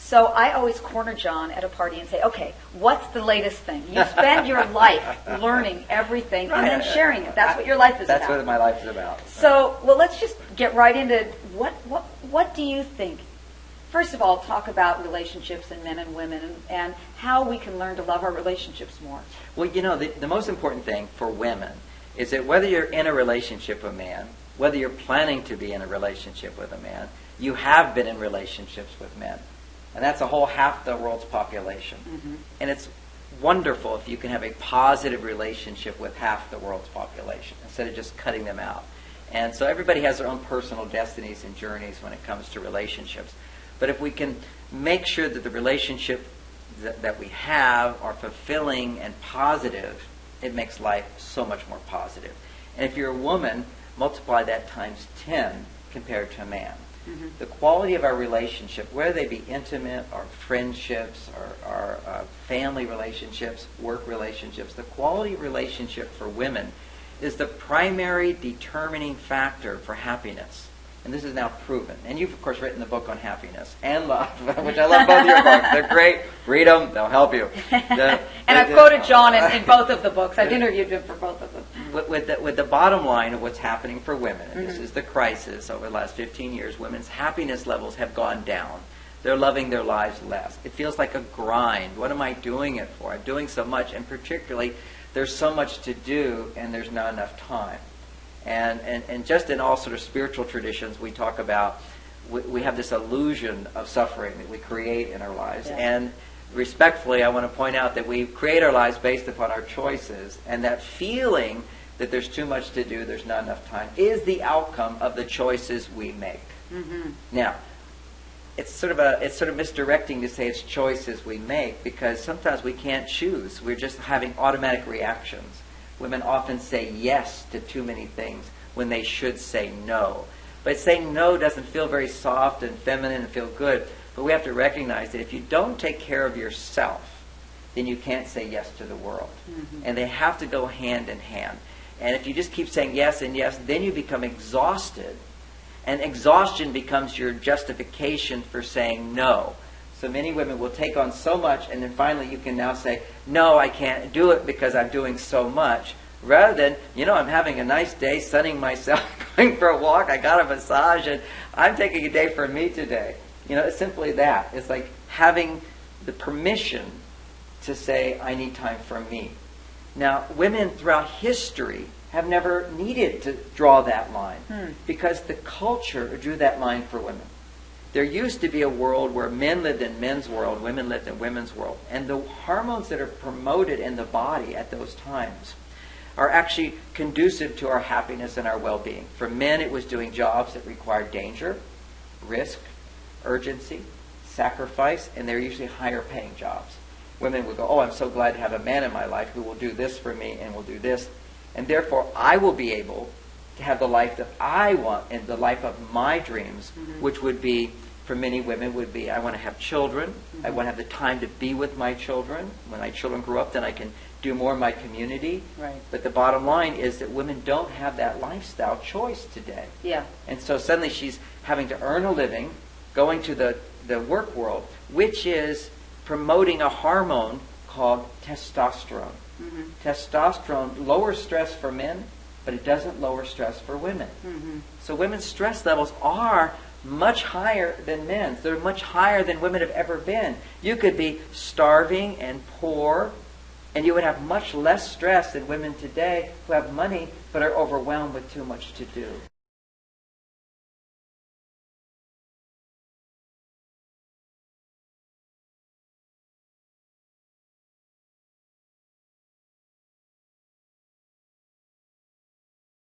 So I always corner John at a party and say, okay, what's the latest thing? You spend your life learning everything and then sharing it. That's what your life is about. That's what my life is about. So, well, let's just get right into what do you think? First of all, talk about relationships and men and women and how we can learn to love our relationships more. Well, the most important thing for women is that whether you're in a relationship with a man, whether you're planning to be in a relationship with a man, you have been in relationships with men. And that's a whole half the world's population. Mm-hmm. And it's wonderful if you can have a positive relationship with half the world's population instead of just cutting them out. And so everybody has their own personal destinies and journeys when it comes to relationships. But if we can make sure that the relationship that we have are fulfilling and positive, it makes life so much more positive. And if you're a woman, multiply that times 10 compared to a man. Mm-hmm. The quality of our relationship, whether they be intimate or friendships or family relationships, work relationships, the quality of relationship for women is the primary determining factor for happiness. And this is now proven. And you've, of course, written the book on happiness and love, which I love both of your books. They're great. Read them. They'll help you. And I've quoted John in both of the books. I've interviewed him for both of them. With the bottom line of what's happening for women, and this is the crisis over the last 15 years, women's happiness levels have gone down. They're loving their lives less. It feels like a grind. What am I doing it for? I'm doing so much, and particularly there's so much to do, and there's not enough time. And just in all sort of spiritual traditions, we talk about, we have this illusion of suffering that we create in our lives. Yeah. And respectfully, I want to point out that we create our lives based upon our choices, and that feeling that there's too much to do, there's not enough time, is the outcome of the choices we make. Mm-hmm. Now, it's sort of misdirecting to say it's choices we make, because sometimes we can't choose. We're just having automatic reactions. Women often say yes to too many things when they should say no. But saying no doesn't feel very soft and feminine and feel good. But we have to recognize that if you don't take care of yourself, then you can't say yes to the world. Mm-hmm. And they have to go hand in hand. And if you just keep saying yes and yes, then you become exhausted. And exhaustion becomes your justification for saying no. So many women will take on so much, and then finally you can now say, no, I can't do it because I'm doing so much. Rather than, I'm having a nice day, sunning myself, going for a walk, I got a massage, and I'm taking a day for me today. It's simply that. It's like having the permission to say, I need time for me. Now, women throughout history have never needed to draw that line because the culture drew that line for women. There used to be a world where men lived in men's world, women lived in women's world. And the hormones that are promoted in the body at those times are actually conducive to our happiness and our well-being. For men, it was doing jobs that required danger, risk, urgency, sacrifice, and they're usually higher paying jobs. Women would go, oh, I'm so glad to have a man in my life who will do this for me and will do this. And therefore, I will be able to have the life that I want and the life of my dreams, which would be, for many women, would be, I want to have children. I want to have the time to be with my children. When my children grow up, then I can do more in my community. Right. But the bottom line is that women don't have that lifestyle choice today. Yeah. And so suddenly she's having to earn a living, going to the work world, which is promoting a hormone called testosterone. Mm-hmm. Testosterone lowers stress for men, but it doesn't lower stress for women. Mm-hmm. So women's stress levels are much higher than men's. They're much higher than women have ever been. You could be starving and poor, and you would have much less stress than women today who have money but are overwhelmed with too much to do.